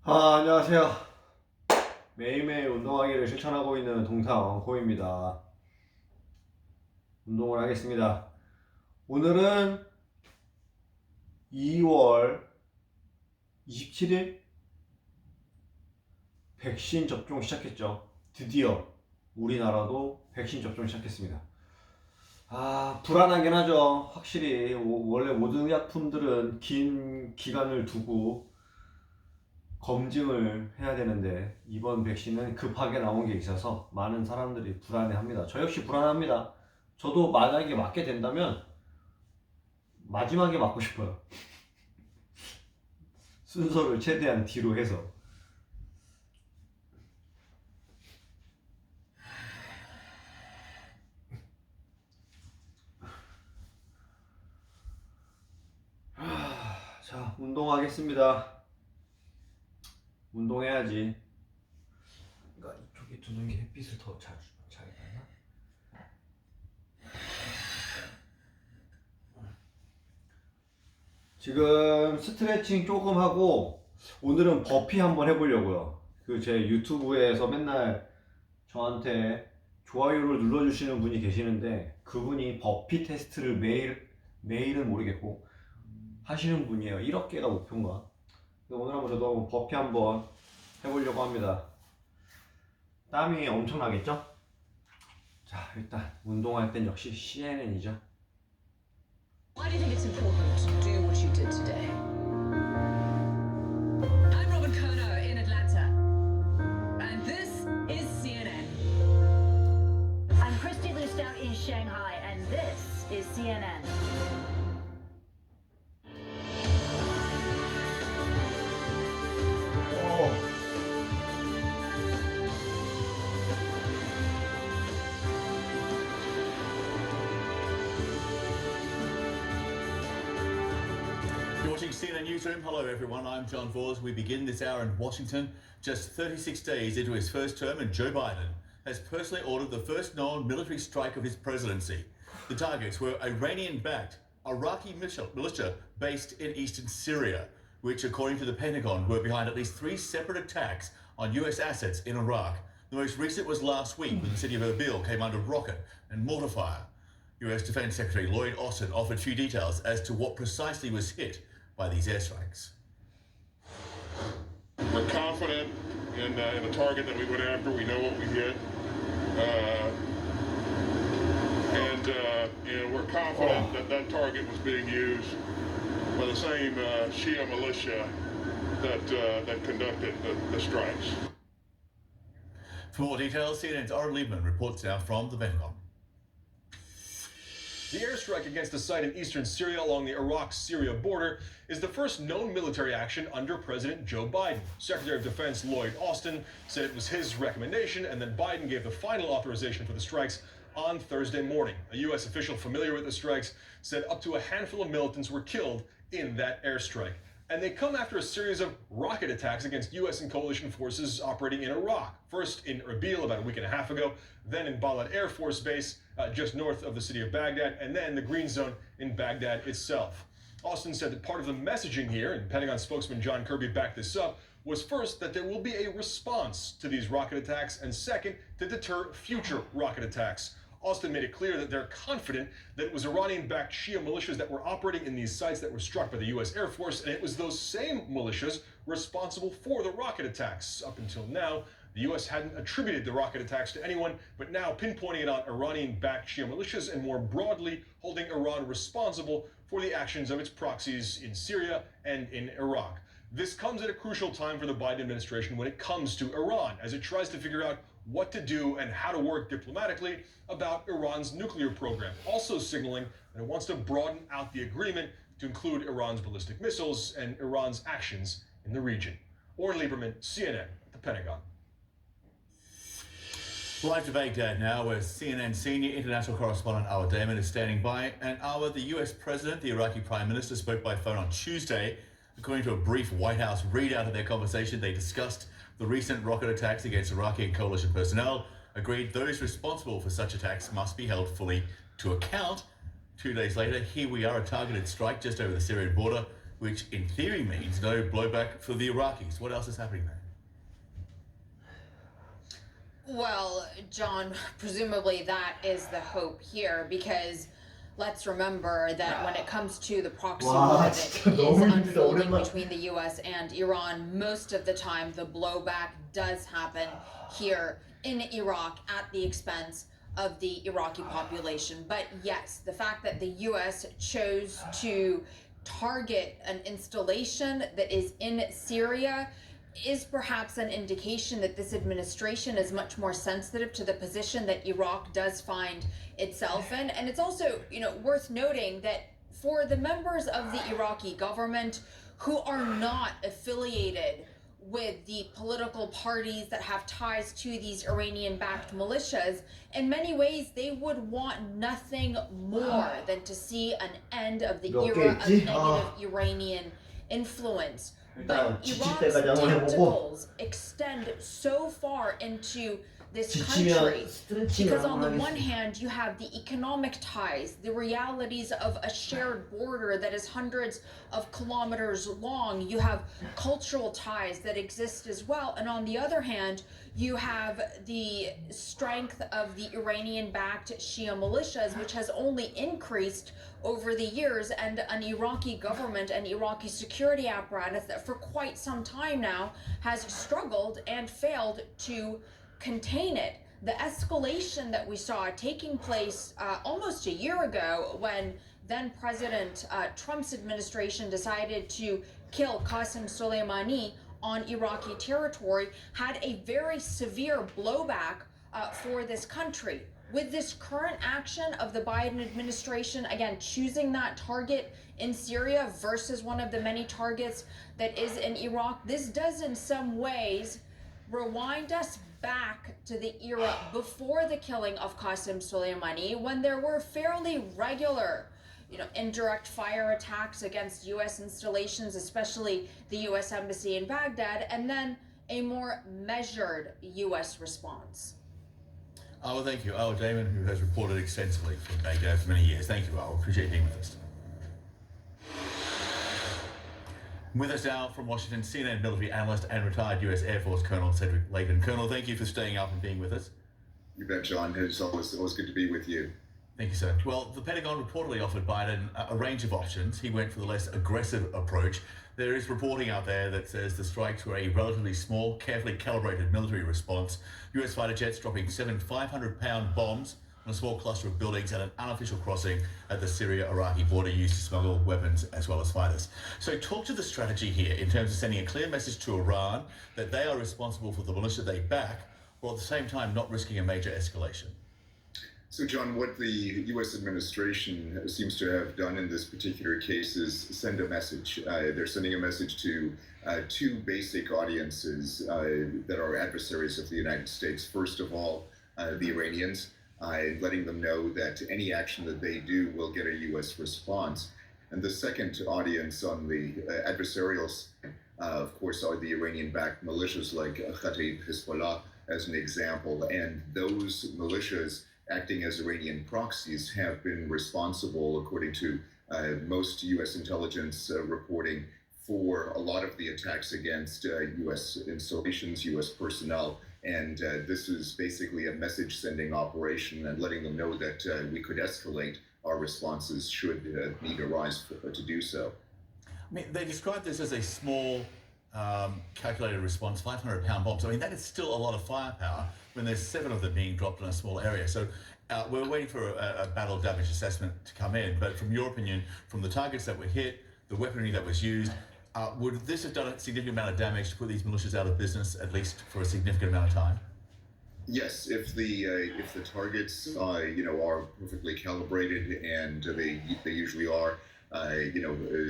안녕하세요. 매일매일 운동하기를 실천하고 있는 동타원 고입니다. 운동을 하겠습니다. 오늘은 2월 27일 백신 접종 시작했죠. 드디어 우리나라도 백신 접종 시작했습니다. 불안하긴 하죠. 확실히 원래 모든 의약품들은 긴 기간을 두고 검증을 해야 되는데 이번 백신은 급하게 나온 게 있어서 많은 사람들이 불안해합니다. 저 역시 불안합니다. 저도 만약에 맞게 된다면 마지막에 맞고 싶어요. 순서를 최대한 뒤로 해서. 자, 운동하겠습니다. 운동해야지. 그러니까 이쪽에 두는 게 햇빛을 더 잘 받나? 지금 스트레칭 조금 하고 오늘은 버피 한번 해보려고요. 그 제 유튜브에서 맨날 저한테 좋아요를 눌러주시는 분이 계시는데 그분이 버피 테스트를 매일은 모르겠고 하시는 분이에요. 1억 개가 목표인가? 오늘 한번 저도 버피 한번 해보려고 합니다. 땀이 엄청나겠죠? 자, 일단 운동할 땐 역시 CNN이죠. Why do you think it's important to do what you did today? I'm Robin Kono in Atlanta, and this is CNN. I'm Christy Lustau in Shanghai, and this is CNN. You're watching CNN Newsroom. Hello, everyone. I'm John Vors. We begin this hour in Washington just 36 days into his first term, and Joe Biden has personally ordered the first known military strike of his presidency. The targets were Iranian-backed Iraqi militia based in eastern Syria, which, according to the Pentagon, were behind at least 3 separate attacks on U.S. assets in Iraq. The most recent was last week when the city of Erbil came under rocket and mortar fire. U.S. Defense Secretary Lloyd Austin offered few details as to what precisely was hit by these airstrikes. We're confident in the target that we went after. We know what we hit. And we're confident that that target was being used by the same Shia militia that conducted the strikes. For more details, CNN's Oren Lieberman reports now from the Pentagon. The airstrike against a site in eastern Syria along the Iraq-Syria border is the first known military action under President Joe Biden. Secretary of Defense Lloyd Austin said it was his recommendation, and then Biden gave the final authorization for the strikes on Thursday morning. A U.S. official familiar with the strikes said up to a handful of militants were killed in that airstrike. And they come after a series of rocket attacks against U.S. and coalition forces operating in Iraq. First in Erbil about a week and a half ago, then in Balad Air Force Base just north of the city of Baghdad, and then the Green Zone in Baghdad itself. Austin said that part of the messaging here, and Pentagon spokesman John Kirby backed this up, was first that there will be a response to these rocket attacks, and second, to deter future rocket attacks. Austin made it clear that they're confident that it was Iranian-backed Shia militias that were operating in these sites that were struck by the U.S. Air Force, and it was those same militias responsible for the rocket attacks. Up until now, the U.S. hadn't attributed the rocket attacks to anyone, but now pinpointing it on Iranian-backed Shia militias and more broadly holding Iran responsible for the actions of its proxies in Syria and in Iraq. This comes at a crucial time for the Biden administration when it comes to Iran, as it tries to figure out what to do and how to work diplomatically about Iran's nuclear program, also signaling that it wants to broaden out the agreement to include Iran's ballistic missiles and Iran's actions in the region. Oren Lieberman, CNN, the Pentagon. Live to Baghdad now, where CNN senior international correspondent Awa Damon is standing by. And Awa, the US president, the Iraqi prime minister, spoke by phone on Tuesday. According to a brief White House readout of their conversation, they discussed the recent rocket attacks against Iraqi and coalition personnel, agreed those responsible for such attacks must be held fully to account. 2 days later, here we are, a targeted strike just over the Syrian border. which in theory means no blowback for the Iraqis. What else is happening there? Well, John, presumably that is the hope here, because let's remember that when it comes to the proxy war 와, that 진짜 is 너무 힘들다, unfolding 오랜만에. between the US and Iran, most of the time the blowback does happen here in Iraq at the expense of the Iraqi population. But yes, the fact that the US chose to target an installation that is in Syria is perhaps an indication that this administration is much more sensitive to the position that Iraq does find itself in. And it's also, worth noting that for the members of the Iraqi government who are not affiliated with the political parties that have ties to these Iranian-backed militias, in many ways they would want nothing more than to see an end of the 몇 era 개 of 있지? negative Iranian influence. But 일단 지칠 Iran's 때까지 한번 해보고 tentacles extend so far into this country 지치면 스트레칭을 because on the 한번 one 하겠습니다. hand you have the economic ties, the realities of a shared border that is hundreds of kilometers long. You have cultural ties that exist as well, and on the other hand you have the strength of the Iranian-backed Shia militias, which has only increased over the years, and an Iraqi government and Iraqi security apparatus that for quite some time now has struggled and failed to contain it. The escalation that we saw taking place almost a year ago when then President Trump's administration decided to kill Qasem Soleimani on Iraqi territory had a very severe blowback for this country. With this current action of the Biden administration, again, choosing that target in Syria versus one of the many targets that is in Iraq, this does in some ways rewind us back to the era before the killing of Qasem Soleimani, when there were fairly regular indirect fire attacks against U.S. installations, especially the U.S. Embassy in Baghdad, and then a more measured U.S. response. Well, thank you. Damon, who has reported extensively from Baghdad for many years. Thank you, appreciate being with us. With us now from Washington, CNN military analyst and retired U.S. Air Force Colonel Cedric Latham. Colonel, thank you for staying up and being with us. You bet, John. It's always good to be with you. Thank you, sir. Well, the Pentagon reportedly offered Biden a range of options. He went for the less aggressive approach. There is reporting out there that says the strikes were a relatively small, carefully calibrated military response. U.S. fighter jets dropping 7 500-pound bombs on a small cluster of buildings at an unofficial crossing at the Syria-Iraqi border used to smuggle weapons as well as fighters. So talk to the strategy here in terms of sending a clear message to Iran that they are responsible for the militia they back, while at the same time not risking a major escalation. So, John, what the U.S. administration seems to have done in this particular case is send a message. They're sending a message to two basic audiences that are adversaries of the United States. First of all, the Iranians, letting them know that any action that they do will get a U.S. response. And the second audience on the adversarial side, of course, are the Iranian-backed militias like Kataib Hezbollah, as an example. And those militias, acting as Iranian proxies, have been responsible, according to most U.S. intelligence reporting, for a lot of the attacks against U.S. installations, U.S. personnel. And this is basically a message-sending operation and letting them know that we could escalate our responses should need arise to do so. I mean, they described this as a small, calculated response, 500-pound bombs. I mean, that is still a lot of firepower when there's 7 of them being dropped in a small area. So we're waiting for a battle damage assessment to come in. But from your opinion, from the targets that were hit, the weaponry that was used, would this have done a significant amount of damage to put these militias out of business, at least for a significant amount of time? Yes, if the targets are perfectly calibrated, and they usually are,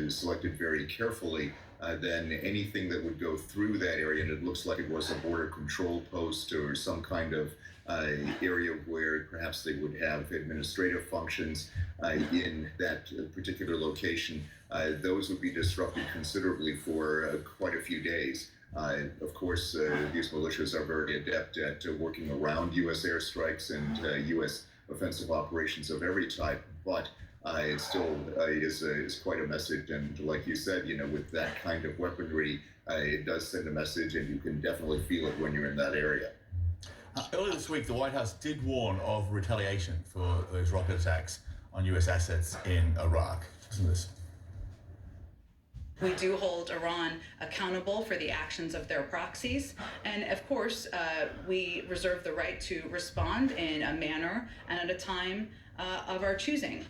selected very carefully, then anything that would go through that area, and it looks like it was a border control post or some kind of area where perhaps they would have administrative functions in that particular location, those would be disrupted considerably for quite a few days. Of course, these militias are very adept at working around U.S. airstrikes and U.S. offensive operations of every type, but it still is quite a message. And like you said, with that kind of weaponry, it does send a message, and you can definitely feel it when you're in that area. Earlier this week, the White House did warn of retaliation for those rocket attacks on U.S. assets in Iraq. Listen to this. We do hold Iran accountable for the actions of their proxies. And of course, we reserve the right to respond in a manner and at a time of our choosing.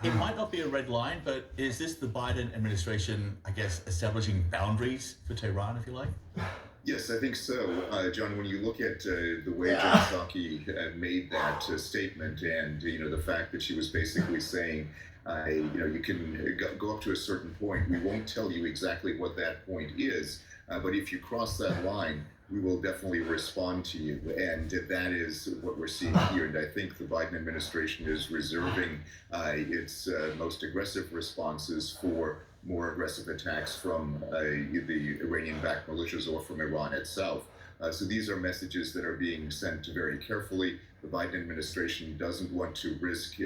It might not be a red line, but is this the Biden administration, I guess, establishing boundaries for Tehran, if you like? Yes, I think so. John, when you look at the way Jen Psaki made that statement, and the fact that she was basically saying, you can go up to a certain point. We won't tell you exactly what that point is, but if you cross that line, we will definitely respond to you. And that is what we're seeing here. And I think the Biden administration is reserving its most aggressive responses for more aggressive attacks from the Iranian-backed militias or from Iran itself. So these are messages that are being sent very carefully. The Biden administration doesn't want to risk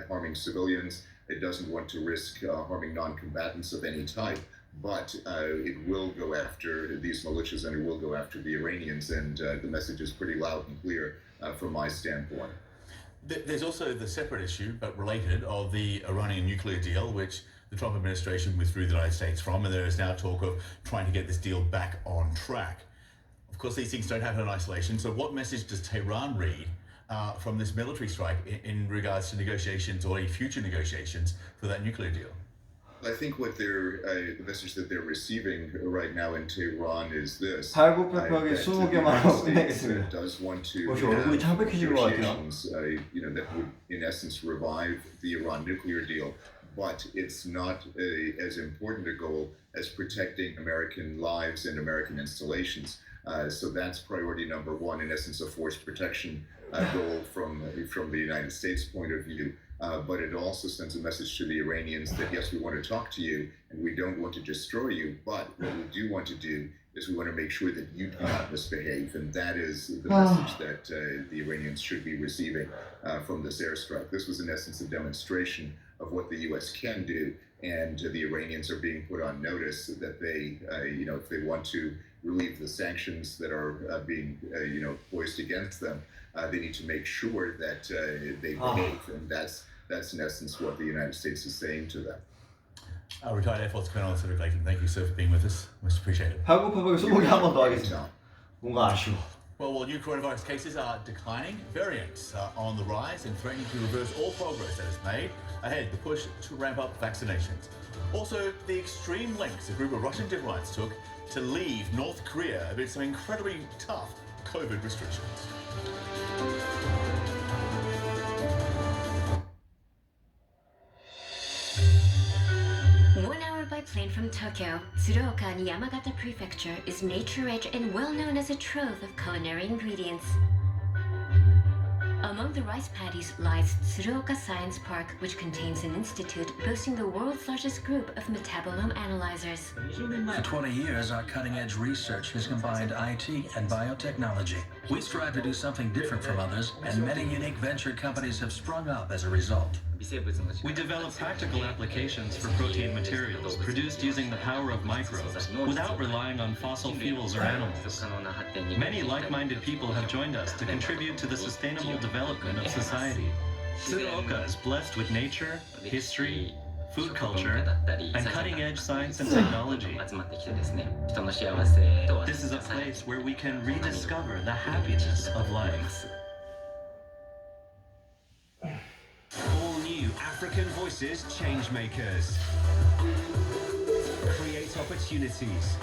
harming civilians. It doesn't want to risk harming non-combatants of any type. But it will go after these militias, and it will go after the Iranians. And the message is pretty loud and clear from my standpoint. There's also the separate issue, but related, of the Iranian nuclear deal, which the Trump administration withdrew the United States from, and there is now talk of trying to get this deal back on track. Of course, these things don't happen in isolation, so what message does Tehran read from this military strike in regards to negotiations or any future negotiations for that nuclear deal? I think what the message that they're receiving right now in Tehran is this. 발굽혀펴기 20개만 하고 that 끝내겠습니다. does want to 혹시 have 얼굴이 창백해진 것 같아요? negotiations, that would in essence revive the Iran nuclear deal. But it's not as important a goal as protecting American lives and American installations. So that's priority number one, in essence, a force protection goal from the United States point of view. But it also sends a message to the Iranians that, yes, we want to talk to you and we don't want to destroy you, but what we do want to do is we want to make sure that you do not misbehave. And that is the message that the Iranians should be receiving from this airstrike. This was, in essence, a demonstration of what the U.S. can do, and the Iranians are being put on notice that they, if they want to relieve the sanctions that are being, poised against them, they need to make sure that they behave, and that's in essence what the United States is saying to them. Retired Air Force Colonel Cedric Layton, thank you, sir, for being with us. Most appreciated. 발굽혀펴기 20개 한 번 더 하겠습니다. 뭔가 아쉬워. Well, while new coronavirus cases are declining, variants are on the rise and threatening to reverse all progress that is made. Ahead, the push to ramp up vaccinations. Also, the extreme lengths a group of Russian diplomats took to leave North Korea amid some incredibly tough COVID restrictions. By plane from Tokyo, Tsuruoka in Yamagata Prefecture is nature-rich and well-known as a trove of culinary ingredients. Among the rice paddies lies Tsuruoka Science Park, which contains an institute boasting the world's largest group of metabolome analyzers. For 20 years, our cutting-edge research has combined IT and biotechnology. We strive to do something different from others, and many unique venture companies have sprung up as a result. We develop practical applications for protein materials produced using the power of microbes without relying on fossil fuels or animals. Many like-minded people have joined us to contribute to the sustainable development of society. Tsuruoka is blessed with nature, history, food culture, and cutting-edge science and technology. This is a place where we can rediscover the happiness of life. All new African Voices Changemakers. Create opportunities.